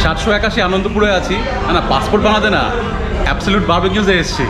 781 আনন্দপুরে আছি না পাসপোর্ট বানাতে না অ্যাবসলিউট বারবিকিউজে এসেছি।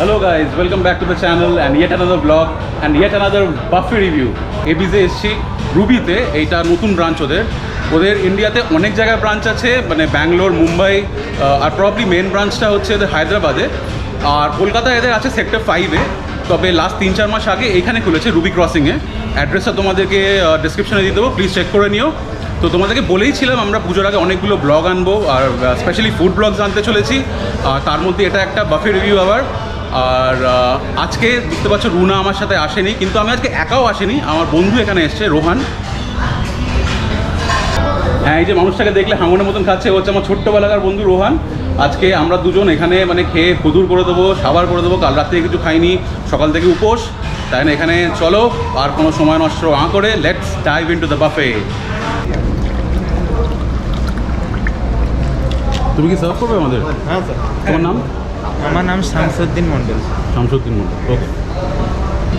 Hello guys, welcome back to the channel and yet another vlog and yet another buffet review. এবিজে এসছি রুবিতে, এইটা নতুন ব্রাঞ্চ ওদের ইন্ডিয়াতে অনেক জায়গায় ব্রাঞ্চ আছে, মানে Bangalore, Mumbai are probably main ব্রাঞ্চটা হচ্ছে এদের হায়দ্রাবাদে, আর কলকাতায় এদের আছে সেক্টর 5-এ। তবে লাস্ট 3-4 মাস আগে এইখানে খুলেছে রুবি ক্রসিংয়ে। অ্যাড্রেসটা তোমাদেরকে ডিসক্রিপশনে দিয়ে দেবো, প্লিজ চেক করে নিও। তো তোমাদেরকে বলেইছিলাম আমরা পুজোর আগে অনেকগুলো ব্লগ আনবো, আর স্পেশালি ফুড ব্লগস আনতে চলেছি, আর তার মধ্যে এটা একটা বাফে রিভিউ আবার। আর আজকে বুঝতে পারছো রুনা আমার সাথে আসেনি, কিন্তু আমি আজকে একাও আসেনি, আমার বন্ধু এখানে এসছে রোহান। হ্যাঁ, এই যে মানুষটাকে দেখলে হাঙনের মতন খাচ্ছে, হচ্ছে আমার ছোট্টবেলাকার বন্ধু রোহান। আজকে আমরা দুজন এখানে মানে খেয়ে ফদুর করে দেবো, সাবার করে দেবো। কাল রাত থেকে কিছু খাইনি, সকাল থেকে উপোস, তাই না? এখানে চলো আর কোনো সময় নষ্ট না করে লেটস ডাইভ ইনটু দ্য বাফে। তুমি কি সার্ভ করবে আমাদের? হ্যাঁ স্যার। তোমার নাম? আমার নাম শামসুদ্দিন মন্ডল। শামসুদ্দিন মন্ডল, ওকে।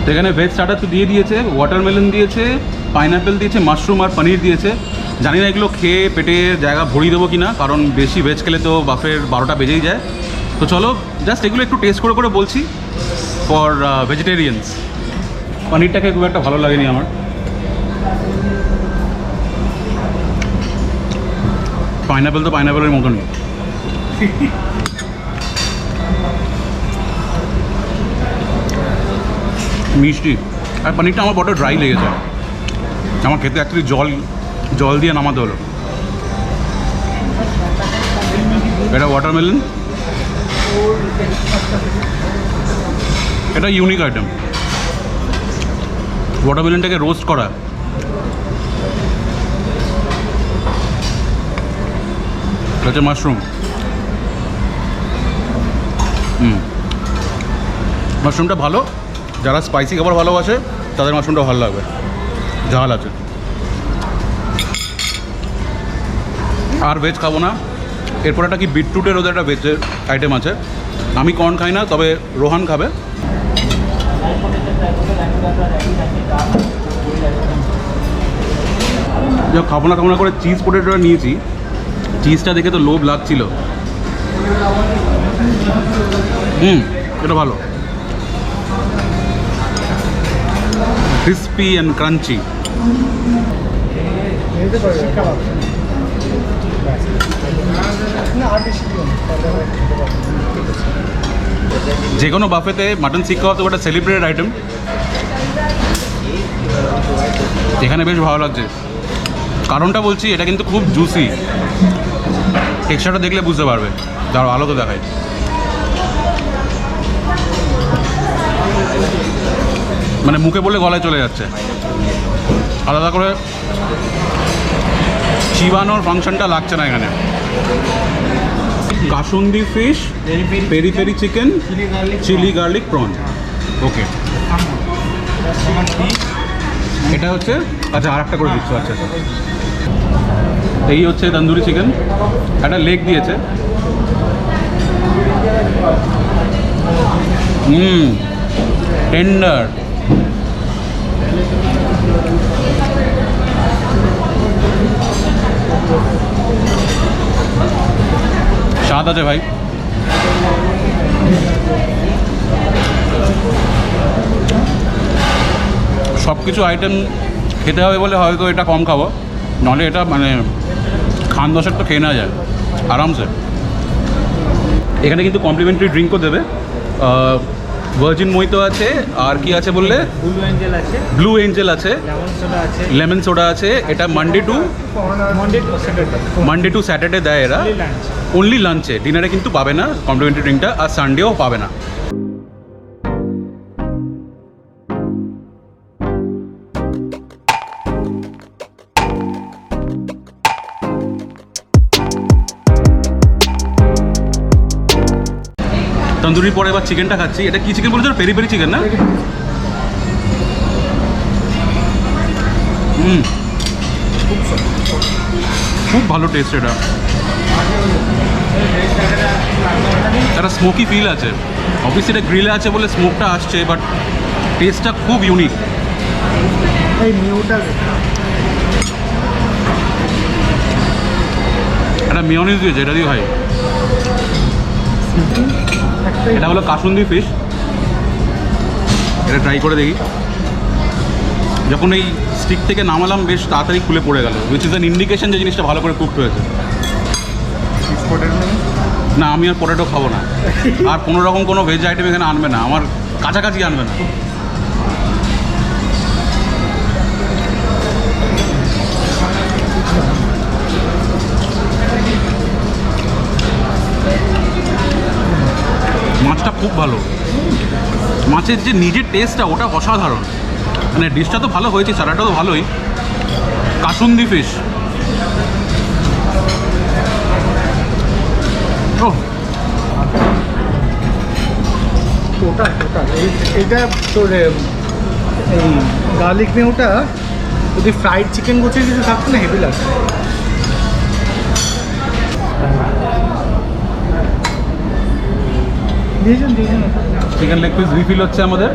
তো এখানে ভেজ স্টার্টার তো দিয়ে দিয়েছে, ওয়াটারমেলন দিয়েছে, পাইনাপেল দিয়েছে, মাশরুম আর পনির দিয়েছে। জানি না এগুলো খেয়ে পেটে জায়গা ভরিয়ে দেবো কিনা, কারণ বেশি ভেজ খেলে তো বাফের 12টা বেজেই যায়। তো চলো জাস্ট এগুলো একটু টেস্ট করে করে বলছি ফর ভেজিটেরিয়ানস। পনিরটাকে খুব একটা ভালো লাগেনি আমার। পাইনাপেল তো পাইনাপেলের মতনই। মিষ্টি, আর পনিরটা আমার বড় ড্রাই লেগেছে। আমার খেতে অ্যাকচুয়ালি জল দিয়ে নামাতে হলো। এটা ওয়াটারমেলন, এটা ইউনিক আইটেম। ওয়াটারমেলনটাকে রোস্ট করা, হচ্ছে মাশরুম। মাশরুমটা ভালো, যারা স্পাইসি খাবার ভালোবাসে তাদের মাশরুমটা ভালো লাগবে, ঝাল আছে। আর ভেজ খাবো না। এরপর একটা কি বিটরুটের ওদের একটা ভেজের আইটেম আছে, আমি কর্ন খাই না, তবে রোহান খাবে। যা খাবো না করে চিজ পোটেটোটা নিয়েছি, চিজটা দেখে তো লোভ লাগছিল। এটা ভালো, ক্রিস্পি অ্যান্ড ক্রাঞ্চি। যে কোনো বাফেতে মাটন শিক খাওয়া তো একটা সেলিব্রেটেড আইটেম, এখানে বেশ ভালো লাগছে। কারণটা বলছি, এটা কিন্তু খুব জুসি, টেক্সচারটা দেখলে বুঝতে পারবে। তার আলো তো দেখায়। মানে মুখে বলে গলায় চলে যাচ্ছে। আলাদা করে চিবানোর ফাংশনটা লাগছে না এখানে। Kasundi fish, peri peri chicken, chilli garlic prawn, okay. এটা হচ্ছে, আচ্ছা আর একটা করে দিচ্ছ, আচ্ছা আচ্ছা। এই হচ্ছে তন্দুরি চিকেন, একটা লেগ দিয়েছে। টেন্ডার। স্বাদ আছে ভাই। সব কিছু আইটেম খেতে হবে বলে হয়তো এটা কম খাবো, নাহলে এটা মানে খান দশের তো খেয়ে নেওয়া যায় আরামসে। এখানে কিন্তু কমপ্লিমেন্টারি ড্রিঙ্কও দেবে, ভার্জিন মোহিতো আছে, আর কি আছে বললে? ব্লু এঞ্জেল আছে, ব্লু এঞ্জেল আছে, লেমন সোডা আছে, লেমন সোডা আছে। এটা মানডে টু স্যাটারডে দেয় এরা, লাঞ্চ। অনলি লাঞ্চে, ডিনারে কিন্তু পাবে না কমপ্লিমেন্টারি ড্রিঙ্কটা, আর সানডেও পাবে না। তন্দুরির পরে এবার চিকেনটা খাচ্ছি। এটা কি চিকেন বলেছো? পেরি পেরি চিকেন না? খুব ভালো টেস্ট এটা। একটা স্মোকি ফিল আছে, অবভিয়াসলি এটা গ্রিলে আছে বলে স্মোকটা আসছে, বাট টেস্টটা খুব ইউনিক। এই নিউটা একটা মেয়নিজ দিয়েছে, এটা দিয়ে ভাই। এটা হলো কাসুন্দি ফিশ, এটা ট্রাই করে দেখি। যখন এই স্টিক থেকে নামালাম বেশ তাড়াতাড়ি খুলে পড়ে গেল, উইচ ইজ অ্যান ইন্ডিকেশন যে জিনিসটা ভালো করে কুকড হয়েছে। না, আমি আর পটেটো খাবো না, আর কোনো রকম কোনো ভেজ আইটেম এখানে আনবে না, আমার কাছাকাছি আনবে না। মাছটা খুব ভালো, মাছের যে নিজের টেস্টটা ওটা অসাধারণ। মানে ডিশটা তো ভালো হয়েছে, চারাটা তো ভালোই। কাসুন্দি ফিশ, ও টোটাল এটা তোর এই গার্লিক নেওটা যদি ফ্রাইড চিকেন গোছের কিছু থাকতো না, হেভি লাগতো। দিয়েছেন চিকেন লেগ পিস রিফিল হচ্ছে আমাদের।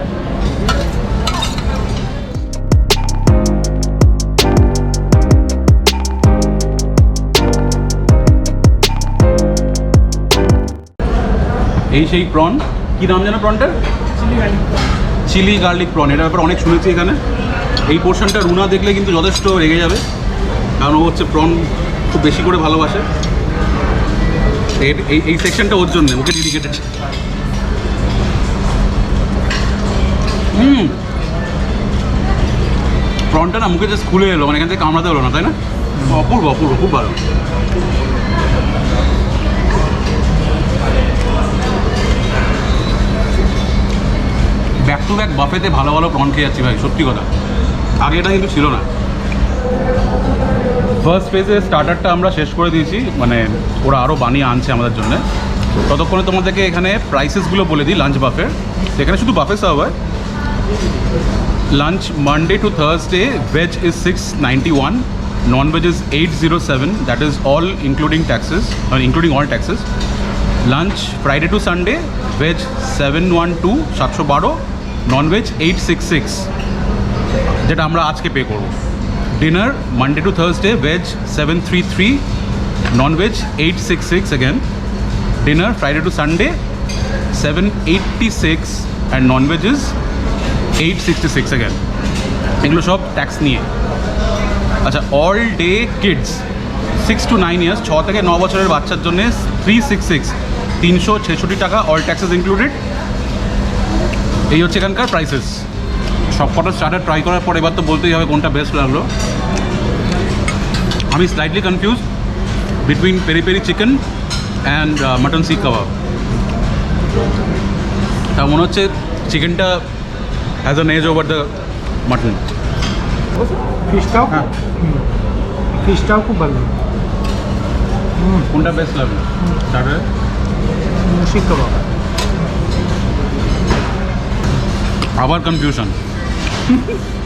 এই সেই প্রন, কি নাম জানো প্রনটার? Chilli garlic prawn. এটার ব্যাপারে অনেক শুনেছি এখানে। এই পোর্শনটা রুনা দেখলে কিন্তু যথেষ্ট রেগে যাবে, কারণ ও হচ্ছে প্রন খুব বেশি করে ভালোবাসে। এই সেকশনটা ওর জন্য, ওকে ডেডিকেটেড। প্রনটা না মুখে জাস্ট খুলে এলো, মানে এখান থেকে কামড়াতে হলো না, তাই না? অপূর্ব অপূর্ব, খুব ভালো। ব্যাক টু ব্যাক বাফেতে ভালো ভালো প্রন খেয়ে যাচ্ছি ভাই, সত্যি কথা। আগে এটা কিন্তু ছিল না। ফার্স্ট ফেজে স্টার্টারটা আমরা শেষ করে দিয়েছি, মানে ওরা আরও বানিয়ে আনছে আমাদের জন্য। ততক্ষণে তোমাদেরকে এখানে প্রাইসেসগুলো বলে দিই লাঞ্চ বাফের। এখানে শুধু বাফে সার্ভ হয়। Lunch Monday to Thursday veg is 691, non-veg is 807, that is all including taxes, including all taxes. Lunch Friday to Sunday, veg 712, 712, non-veg 866, যেটা আমরা আজকে পে করব। Dinner Monday to Thursday veg 733, non-veg 866 again. Dinner Friday to Sunday 786 and non-veg is 866 again. এগুলো সব tax নিয়ে। আচ্ছা, all day kids 6 to 9 years, 6 থেকে 9 বছরের বাচ্চার জন্য 366, 366 টাকা, অল ট্যাক্সেস ইনক্লুডেড। এই হচ্ছে এখানকার প্রাইসেস। সব কটা স্টার্টার ট্রাই করার পর এবার তো বলতেই হবে কোনটা বেস্ট লাগলো। আমি slightly confuse between peri peri chicken and mutton seekh kebab. তা মনে হচ্ছে চিকেনটা has an edge over the mutton. ফিশটাও ফিশটাও খুব ভালো। কোনটা বেস্ট লাগলো স্টার্টার? শিক কাবাব। আবার কনফিউশন,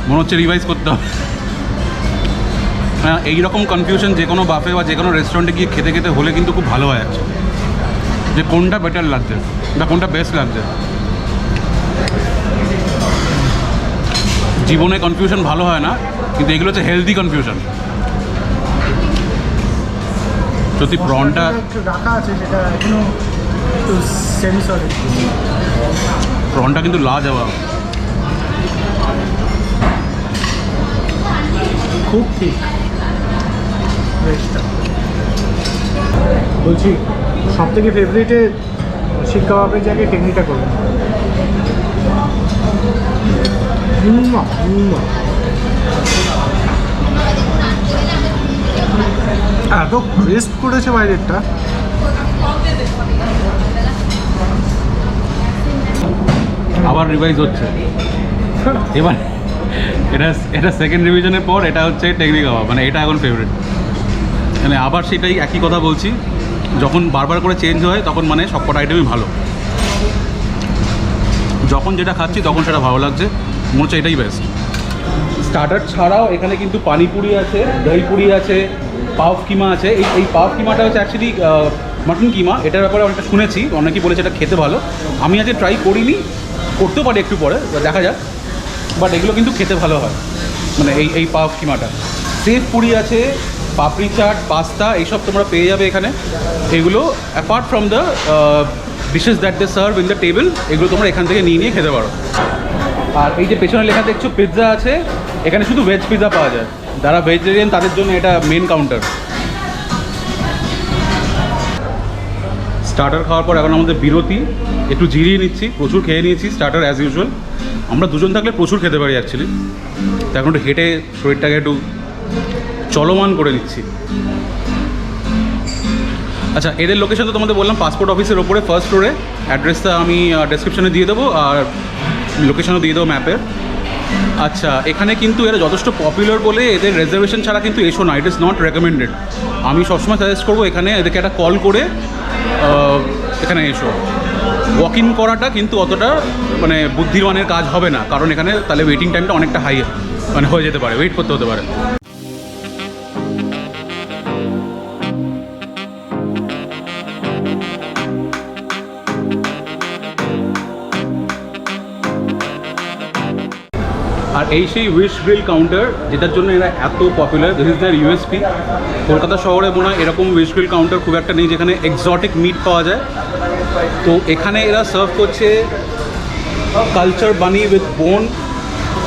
মনে হচ্ছে রিভাইজ করতে হবে। হ্যাঁ, এইরকম কনফিউশন যে কোনো বাফে বা যে কোনো রেস্টুরেন্টে গিয়ে খেতে খেতে হলে কিন্তু খুব ভালো হয় যাচ্ছে, যে কোনটা বেটার লাগছে বা কোনটা বেস্ট লাগছে। জীবনে কনফিউশন ভালো হয় না, কিন্তু এগুলো হচ্ছে হেলদি কনফিউশন। যদি প্রনটা রাখা আছে সেটা এখনো একটু সেন্সরি, প্রনটা কিন্তু লাজবাব। খুব ঠিক রেস্টটা। বলছি সব থেকে ফেভারিটে শিক কাবাবের জায়গায় টেকনিটা করবেন। এত ক্রিস্প করেছে বাইরেরটা। আবার রিভাইজ হচ্ছে এবার। এটা সেকেন্ড রিভিশনের পর এটা হচ্ছে টেকনিক কাবাব, মানে এটা এখন ফেভারিট। মানে আবার সেটাই একই কথা বলছি, যখন বারবার করে চেঞ্জ হয় তখন মানে সবকটা আইটেমই ভালো। যখন যেটা খাচ্ছি তখন সেটা ভালো লাগছে, মনে হচ্ছে এটাই বেস্ট। স্টার্টার ছাড়াও এখানে কিন্তু পানিপুরি আছে, দহি পুরি আছে, পাফ কিমা আছে। এই পাফ কিমাটা হচ্ছে অ্যাকচুয়ালি মাটন কিমা। এটার ব্যাপারে অনেকটা শুনেছি, অনেকেই বলেছে এটা খেতে ভালো। আমি আজকে ট্রাই করিনি, করতেও পারি একটু পরে, দেখা যাক। বাট এগুলো কিন্তু খেতে ভালো হয়, মানে এই পাফ কিমাটা। সেফ পুরি আছে, পাপড়ি চাট, পাস্তা, এইসব তোমরা পেয়ে যাবে এখানে। এগুলো apart from the dishes that they serve in the table, এগুলো তোমরা এখান থেকে নিয়ে খেতে পারো। আর এই যে পেছনে লেখা দেখছো পিৎজা আছে, এখানে শুধু ভেজ পিৎজা পাওয়া যায়। যারা ভেজিটেরিয়ান তাদের জন্য এটা মেন কাউন্টার। স্টার্টার খাওয়ার পর এখন আমাদের বিরতি, একটু জিরিয়ে নিচ্ছি। প্রচুর খেয়ে নিয়েছি স্টার্টার অ্যাজ ইউজুয়াল। আমরা দুজন থাকলে প্রচুর খেতে পারি অ্যাকচুয়ালি। তো এখন একটু হেঁটে শরীরটাকে একটু চলমান করে নিচ্ছি। আচ্ছা, এদের লোকেশন তো তোমাদের বললাম পাসপোর্ট অফিসের ওপরে ফার্স্ট ফ্লোরে। অ্যাড্রেসটা আমি ডেসক্রিপশনে দিয়ে দেবো, আর লোকেশনও দিয়ে দেবো ম্যাপের। আচ্ছা, এখানে কিন্তু এরা যথেষ্ট পপুলার বলে এদের রিজার্ভেশন ছাড়া কিন্তু এসো না, ইট ইজ নট রেকমেন্ডেড। আমি সবসময় সাজেস্ট করবো এখানে এদেরকে একটা কল করে এখানে এসো। ওয়াক ইন করাটা কিন্তু অতটা মানে বুদ্ধিমানের কাজ হবে না, কারণ এখানে তাহলে ওয়েটিং টাইমটা অনেকটা হাই মানে হয়ে যেতে পারে, ওয়েট করতে হতে পারে। আর এই সেই উইশ গ্রিল কাউন্টার যেটার জন্য এরা এত popular. This is their USP. Kolkata শহরে মনে হয় এরকম উইশ গ্রিল কাউন্টার খুব একটা নেই যেখানে এক্সোটিক মিট পাওয়া যায়। তো এখানে এরা সার্ভ করছে কালচার বানি উইথ বোন,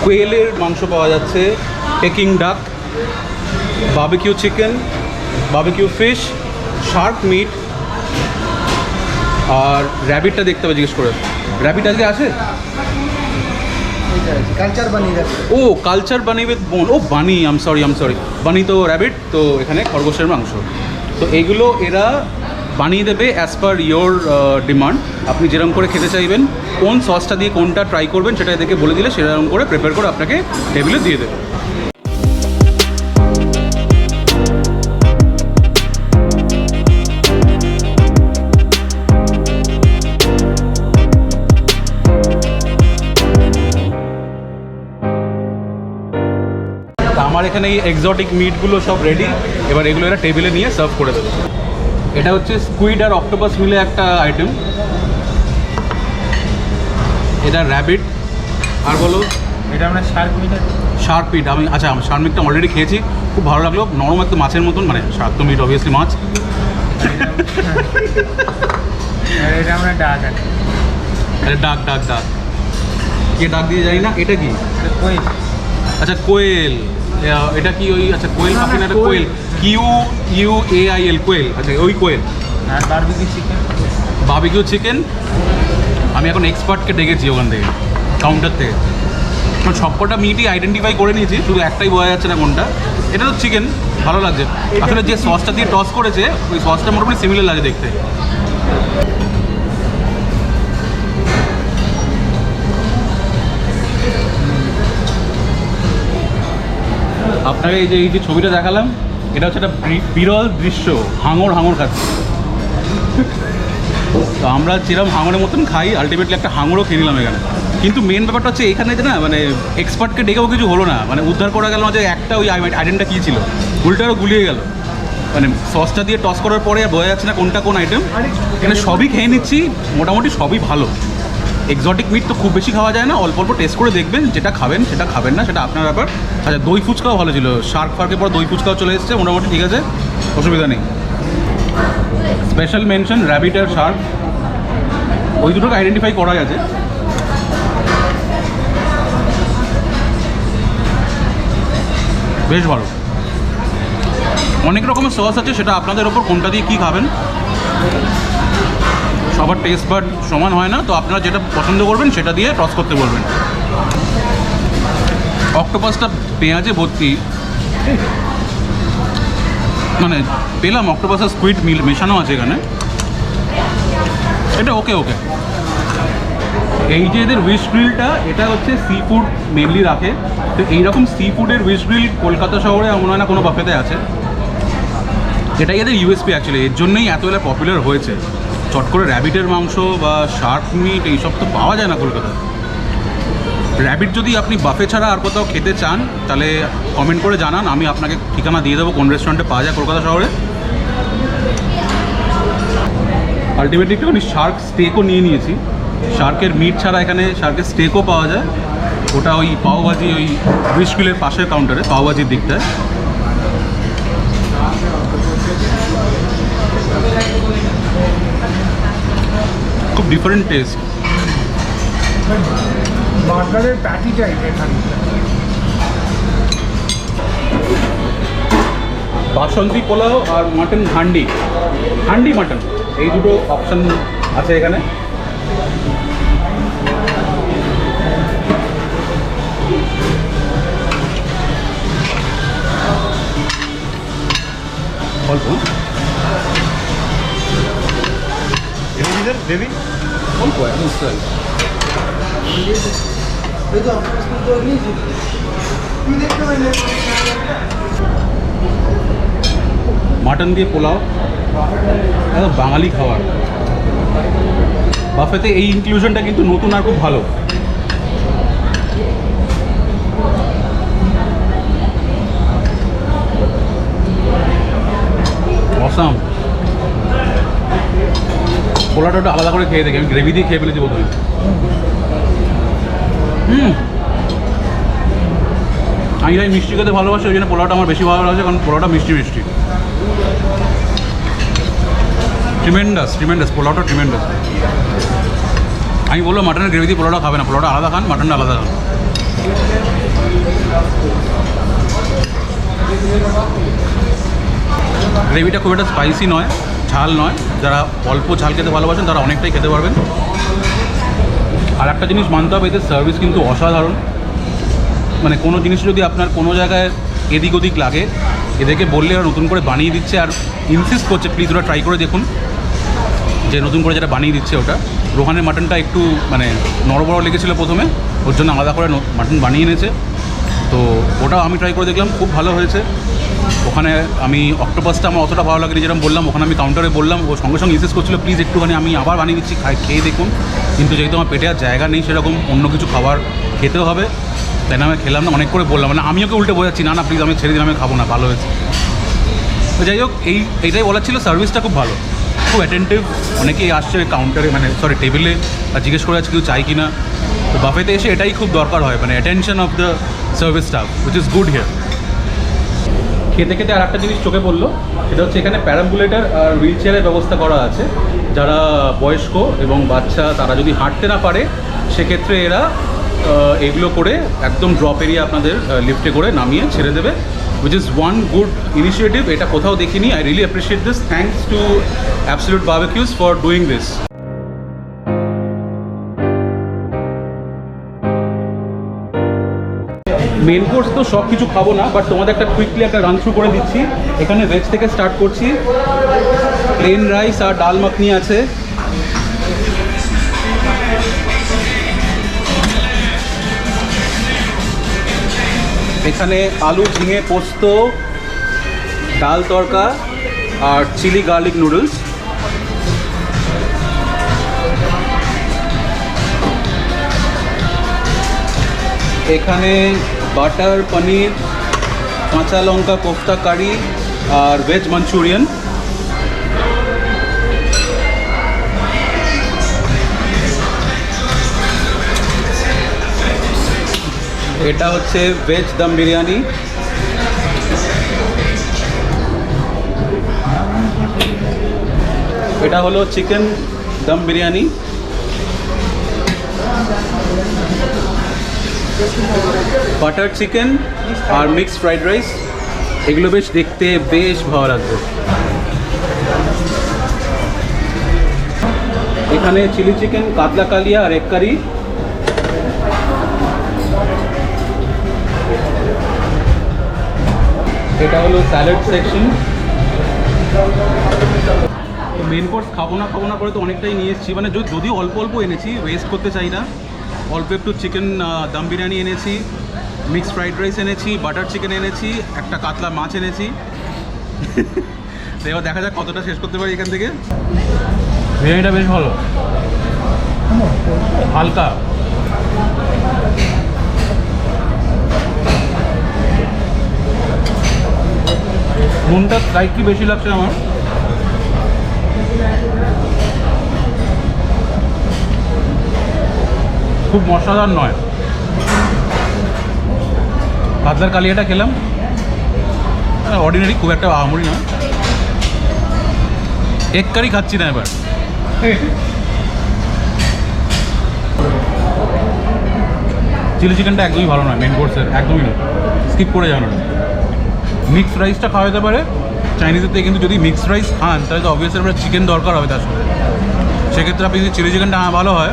কোয়েলের মাংস পাওয়া যাচ্ছে, Peking duck, barbecue chicken, barbecue fish, shark meat, আর র্যাবিটটা দেখতে হবে জিজ্ঞেস করে। র্যাবিট আজকে আছে? কালচার বানিয়ে যাচ্ছে। ও কালচার বানি উইথ বোন, ও বানি, আম সরি বানি তো র্যাবিট, তো এখানে খরগোশের মাংস। তো এইগুলো এরা বানিয়ে দেবে অ্যাজ পার ইয়োর ডিমান্ড। আপনি যেরকম করে খেতে চাইবেন, কোন সসটা দিয়ে কোনটা ট্রাই করবেন সেটা এদেরকে বলে দিলে সেরকম করে প্রিপেয়ার করে আপনাকে টেবিলে দিয়ে দেবে। আমার এখানে এই এক্সোটিক মিটগুলো সব রেডি, এবার এগুলো এরা টেবিলে নিয়ে সার্ভ করে দেবে। এটা হচ্ছে স্কুইড আর অক্টোপাস মিলে একটা আইটেম। এটা র্যাবিট, আর বলো এটা আমরা শার্ক মিট। Shark meat. আমি শার্ক মিটটা অলরেডি খেয়েছি, খুব ভালো লাগলো। নরম একটু মাছের মতন, মানে শার্ক তো মিট অবভিয়াসলি মাছ। আর এটা আমরা ডাক আছে। আরে ডাক কে ডাক দিয়ে জানি না। এটা কি? কোয়েল। আচ্ছা কোয়েল, এটা কি ওই? আচ্ছা কোয়েল পাখি না, এটা কোয়েল, QUAIL কোয়েল। আচ্ছা ওই কোয়েল। আর বারবিকিউ চিকেন। আমি এখন এক্সপার্টকে ডেকেছি ওখান থেকে, কাউন্টার থেকে। কারণ সবকটা মিটই আইডেন্টিফাই করে নিয়েছি, শুধু একটাই বোঝা যাচ্ছে না কোনটা। এটা তো চিকেন, ভালো লাগছে। আসলে যে সসটা দিয়ে টস করেছে ওই সসটা মোটামুটি সিমিলার লাগে দেখতে। আপনাকে এই যে ছবিটা দেখালাম, এটা হচ্ছে একটা বিরল দৃশ্য, হাঙর খাচ্ছে। তো আমরা যেরকম হাঙরের মতন খাই, আলটিমেটলি একটা হাঙরও খেয়ে নিলাম এখানে। কিন্তু মেন ব্যাপারটা হচ্ছে এখানে যে না, মানে এক্সপার্টকে ডেকেও কিছু হলো না, মানে উদ্ধার করা গেল না যে একটা ওই আইটেমটা কী ছিল, উল্টারও গুলিয়ে গেল। মানে সসটা দিয়ে টস করার পরে আর বোঝা যাচ্ছে না কোনটা কোন আইটেম। এখানে সবই খেয়ে নিচ্ছি, মোটামুটি সবই ভালো। এক্সোটিক মিট তো খুব বেশি খাওয়া যায় না, অল্প অল্প টেস্ট করে দেখবেন, যেটা খাবেন সেটা খাবেন না সেটা আপনার ব্যাপার। আচ্ছা দই ফুচকাও ভালো ছিল, শার্ক ফার্কের পর দই ফুচকাও চলে এসেছে, মোটামুটি ঠিক আছে, অসুবিধা নেই। স্পেশাল মেনশন র্যাবিট আর শার্ক, ওই দুটোকে আইডেন্টিফাই করা গেছে। বেশ ভালো। অনেক রকমের সস আছে, সেটা আপনাদের ওপর কোনটা দিয়ে কী খাবেন। সবার টেস্ট বাড সমান হয় না, তো আপনারা যেটা পছন্দ করবেন সেটা দিয়ে টস করতে বলবেন। অক্টোপাসটা পেঁয়াজে ভর্তি, মানে পেলাম অক্টোপাস আর স্কুইড মেশানো আছে এখানে, এটা ওকে ওকে। এই যে এদের উইশ গ্রিলটা, এটা হচ্ছে সি ফুড মেনলি রাখে, তো এইরকম সি ফুডের উইশ গ্রিল কলকাতা শহরে মনে হয় না কোনো বাফেতে আছে। এটাই এদের ইউএসপি অ্যাকচুয়ালি, এর জন্যই এত এলা পপুলার হয়েছে। চট করে র্যাবিটের মাংস বা শার্ক মিট এইসব তো পাওয়া যায় না কলকাতায়। র্যাবিট যদি আপনি বাফে ছাড়া আর কোথাও খেতে চান তাহলে কমেন্ট করে জানান, আমি আপনাকে ঠিকানা দিয়ে দেবো কোন রেস্টুরেন্টে পাওয়া যায় কলকাতা শহরে। আলটিমেটলি একটুখানি শার্ক স্টেকও নিয়ে নিয়েছি। শার্কের মিট ছাড়া এখানে শার্কের স্টেকও পাওয়া যায়, ওটা ওই পাওভাজি ওই উইশ গ্রিলের পাশের কাউন্টারে, পাওভাজির দিকটায়। খুব ডিফারেন্ট টেস্ট। বার্গারের প্যাটি চাই এখানে। বাসন্তী পোলাও আর মাটন হান্ডি, হান্ডি মাটন, এই দুটো অপশান আছে এখানে। অল্প দেবী অল্প একদম স্যার। মাটন দিয়ে পোলাও একদম বাঙালি খাবার। বাফেতে এই ইনক্লুশনটা কিন্তু নতুন আর খুব ভালো। অসাম। পোলাওটা একটু আলাদা করে খেয়ে দেখি, আমি গ্রেভি দিয়ে খেয়ে ফেলেছি প্রথমে। আমি তাই মিষ্টি খেতে ভালোবাসি, ওই জন্য পোলাওটা আমার বেশি ভালো লাগছে, কারণ পোলাওটা মিষ্টি মিষ্টি। ট্রিমেন্ডাস ট্রিমেন্ডাস, পোলাওটা ট্রিমেন্ডাস। আমি বলবো মাটনের গ্রেভি দিয়ে পোলাওটা খাবে না, পোলাওটা আলাদা খান, মাটনটা আলাদা খান। গ্রেভিটা খুব একটা স্পাইসি নয়, ঝাল নয়। যারা অল্প ঝাল খেতে ভালোবাসেন তারা অনেকটাই খেতে পারবেন। আর একটা জিনিস মানতে হবে, এদের সার্ভিস কিন্তু অসাধারণ। মানে কোনো জিনিস যদি আপনার কোনো জায়গায় এদিক ওদিক লাগে, এদেরকে বললে ওরা নতুন করে বানিয়ে দিচ্ছে, আর ইনসিস্ট করছে প্লিজ ওরা ট্রাই করে দেখুন যে নতুন করে যেটা বানিয়ে দিচ্ছে ওটা। রোহানের মাটনটা একটু মানে নড়বড় লেগেছিলো প্রথমে, ওর জন্য আলাদা করে মাটন বানিয়ে এনেছে, তো ওটাও আমি ট্রাই করে দেখলাম, খুব ভালো হয়েছে। ওখানে আমি অক্টোপাসটা আমার অতটা ভালো লাগেনি, যেরকম বললাম ওখানে আমি কাউন্টারে বললাম, ও সঙ্গে সঙ্গে ইনসিস্ট করছিলো প্লিজ একটুখানি আমি আবার বানিয়ে দিচ্ছি, খেয়ে দেখুন। কিন্তু যেহেতু আমার পেটে আর জায়গা নেই সেরকম অন্য কিছু খাবার খেতেও হবে, তাই না আমি খেলাম না। অনেক করে বললাম, মানে আমি ওকে উল্টে বোঝাচ্ছি, না না প্লিজ আমি ছেড়ে দিলাম, আমি খাবো না, ভালো হয়েছে। তো যাই হোক, এইটাই বলার ছিল, সার্ভিসটা খুব ভালো, খুব অ্যাটেন্টিভ। অনেকেই আসছে কাউন্টারে, মানে সরি টেবিলে, আর জিজ্ঞেস করে আছে কেউ চাই কি না। তো বাফেতে এসে এটাই খুব দরকার হয়, মানে attention of the service staff, which is good here. খেতে খেতে আর একটা জিনিস চোখে পড়লো, সেটা হচ্ছে এখানে প্যারাম্বুলেটার আর হুইল চেয়ারের ব্যবস্থা করা আছে। যারা বয়স্ক এবং বাচ্চা তারা যদি হাঁটতে না পারে, সেক্ষেত্রে এরা এগুলো করে একদম ড্রপ এরিয়া আপনাদের লিফটে করে নামিয়ে ছেড়ে দেবে, which is one good initiative. এটা কোথাও দেখিনি। I really appreciate this. Thanks to Absolute Barbecues for doing this. Main course তো সব কিছু খাবো না, বাট তোমাদের একটা কুইকলি একটা রান থ্রু করে দিচ্ছি। এখানে ভেজ থেকে স্টার্ট করছি। প্লেন রাইস আর ডাল মাখনি আছে, এখানে আলু ঝিঙে পোস্ত, ডাল তড়কা আর চিলি গার্লিক নুডলস। এখানে বাটার পনির, কাঁচা লঙ্কা কোফতা কারি আর ভেজ মাঞ্চুরিয়ান। এটা হচ্ছে ভেজ দম বিরিয়ানি। এটা হলো chicken dum biryani. Butter chicken আর মিক্সড ফ্রাইড রাইস, এগুলো বেশ দেখতে বেশ ভালো লাগবে। এখানে চিলি চিকেন, কাতলা কালিয়া আর এগ কারি। এটা হলো স্যালাড সেকশন। মেন কোর্স খাবো না করে তো অনেকটাই নিয়ে এসেছি, মানে যদিও অল্প অল্প এনেছি, ওয়েস্ট করতে চাই না। অল্প একটু চিকেন দম বিরিয়ানি এনেছি, মিক্সড ফ্রাইড রাইস এনেছি, বাটার চিকেন এনেছি, একটা কাতলা মাছ এনেছি। তো এবার দেখা যাক কতটা শেষ করতে পারি এখান থেকে। বিরিয়ানিটা বেশ ভালো, হালকা। নুনটা স্লাইটলি বেশি লাগছে আমার। খুব মশলাদার নয়। কাতলার কালিয়াটা খেলাম, অর্ডিনারি, খুব একটা আহামরি নয়। এগ কারি খাচ্ছি না এবার। চিলি চিকেনটা একদমই ভালো নয়, মেন কোর্সের একদমই নয়, স্কিপ করে যাওয়া না। মিক্সড রাইসটা খাওয়া যেতে পারে চাইনিজের থেকে, কিন্তু যদি মিক্সড রাইস খান তাহলে তো অবভিয়াসলি আপনার চিকেন দরকার হবে তার সাথে। সেক্ষেত্রে আপনি যদি চিলি চিকেনটা ভালো হয়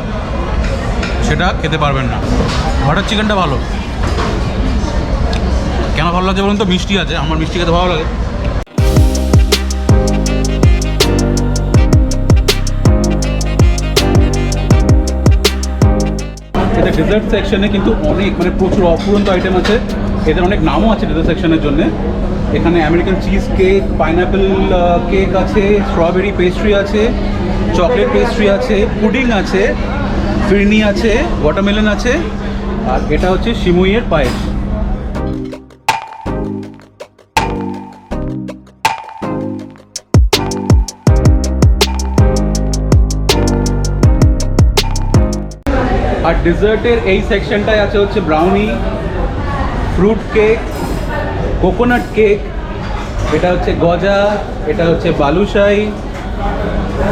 সেটা খেতে পারবেন না। বাটার চিকেনটা ভালো। কেন ভালো লাগছে বলুন তো? মিষ্টি আছে, আমার মিষ্টি খেতে ভালো লাগে। এটা ডেজার্ট সেকশনে কিন্তু অনেক, মানে প্রচুর অফুরন্ত আইটেম আছে। এদের অনেক নামও আছে ডেজার্ট সেকশনের জন্য। এখানে American cheese cake, pineapple cake আছে, স্ট্রবেরি পেস্ট্রি আছে, চকলেট পেস্ট্রি আছে, পুডিং আছে, ফিরনি আছে, ওয়াটারমেলন আছে, আর এটা হচ্ছে সিমুইয়ের পায়েস। আর ডেজার্টের এই সেকশনটায় আছে হচ্ছে brownie, fruit cake, coconut cake, এটা হচ্ছে গজা, এটা হচ্ছে বালুশাই,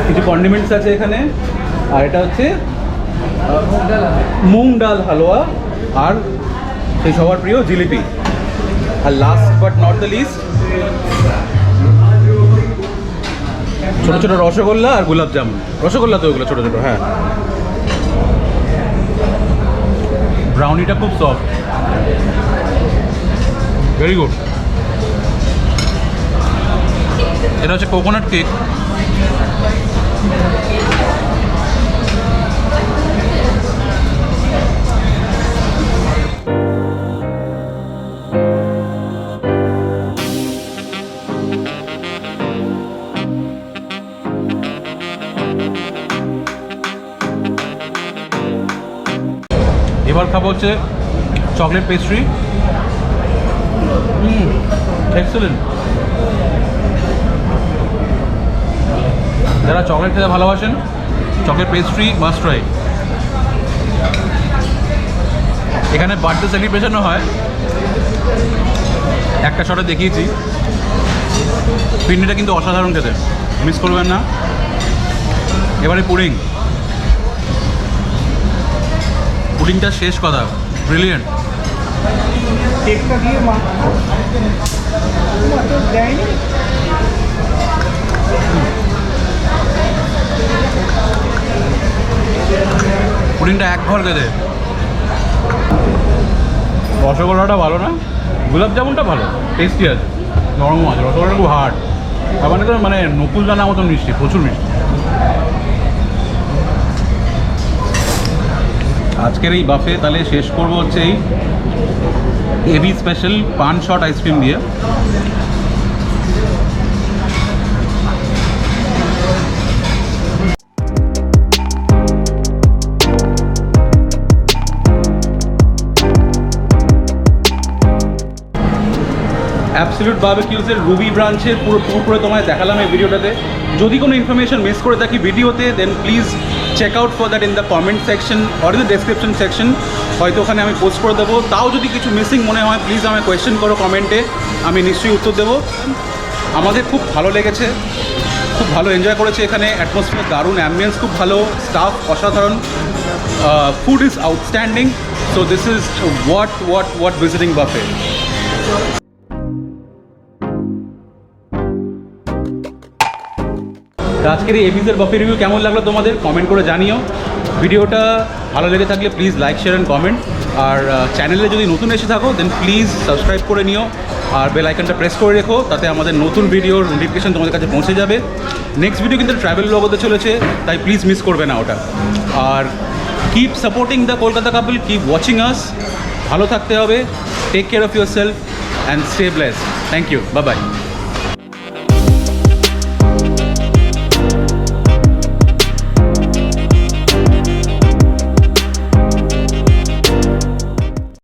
কিছু কন্ডিমেন্টস আছে এখানে, আর এটা হচ্ছে মুগ ডাল হালুয়া, আর সেই সবার প্রিয় জিলিপি। আর last but not the least ছোটো ছোটো রসগোল্লা আর গোলাপ জামুন। রসগোল্লা তো ওগুলো ছোটো ছোটো, হ্যাঁ। ব্রাউনিটা খুব সফট, ভেরি গুড। এটা হচ্ছে কোকোনাট কেক। এবার খাবো হচ্ছে চকলেট পেস্ট্রি। এক্সেলেন্ট। যারা চকলেট খেতে ভালোবাসেন, চকলেট পেস্ট্রি মাস্ট ট্রাই। এখানে বার্থডে সেলিব্রেশনও হয়, একটা শটে দেখিয়েছি। পিন্ডিটা কিন্তু অসাধারণ খেতে, মিস করবেন না। এবারে পুডিং। পুডিংটা শেষ কথা, ব্রিলিয়েন্ট। কেকটা দিয়ে দেয়নি। পুডিংটা এক ঘর খেতে। রসগোল্লাটা ভালো না, গোলাপ জামুনটা ভালো, টেস্টি আছে, নরমও আছে। রসগোল্লাটা খুব হার্ড, আবার তো মানে নকুল দানার মতন মিষ্টি, প্রচুর মিষ্টি। আজকের এই বাফে তাহলে শেষ করবো হচ্ছে এই এবি স্পেশাল পান শট আইসক্রিম দিয়ে। অ্যাবসলিউট বারবিকিউজের রুবি ব্রাঞ্চের পুরো তোমায় দেখালাম এই ভিডিওটাতে। যদি কোনো ইনফরমেশন মিস করে থাকি ভিডিওতে, then please check out for that in the comment section or in the description section. হয়তো ওখানে আমি পোস্ট করে দেবো। তাও যদি কিছু মিসিং মনে হয় প্লিজ আমায় কোয়েশ্চেন করো কমেন্টে, আমি নিশ্চয়ই উত্তর দেবো। আমাদের খুব ভালো লেগেছে, খুব ভালো এনজয় করেছে এখানে। অ্যাটমসফিয়ার দারুণ, অ্যাম্বিয়েন্স খুব ভালো, স্টাফ অসাধারণ, food is outstanding. So this is what visiting buffet. আজকের এই এপিসোড বাফে রিভিউ কেমন লাগলো তোমাদের কমেন্ট করে জানিও। ভিডিওটা ভালো লেগে থাকলে please like, share and comment. আর চ্যানেলে যদি নতুন এসে থাকো দেন প্লিজ সাবস্ক্রাইব করে নিও। আর বেল আইকনটা প্রেস করে রেখো, তাতে আমাদের নতুন ভিডিওর নোটিফিকেশন তোমাদের কাছে পৌঁছে যাবে। নেক্সট ভিডিও কিন্তু ট্রাভেল ব্লগ হতে চলেছে, তাই প্লিজ মিস করবে না ওটা। আর keep supporting the Kolkata couple, keep watching us. ভালো থাকতে হবে, take care of yourself and stay blessed. Thank you, bye by.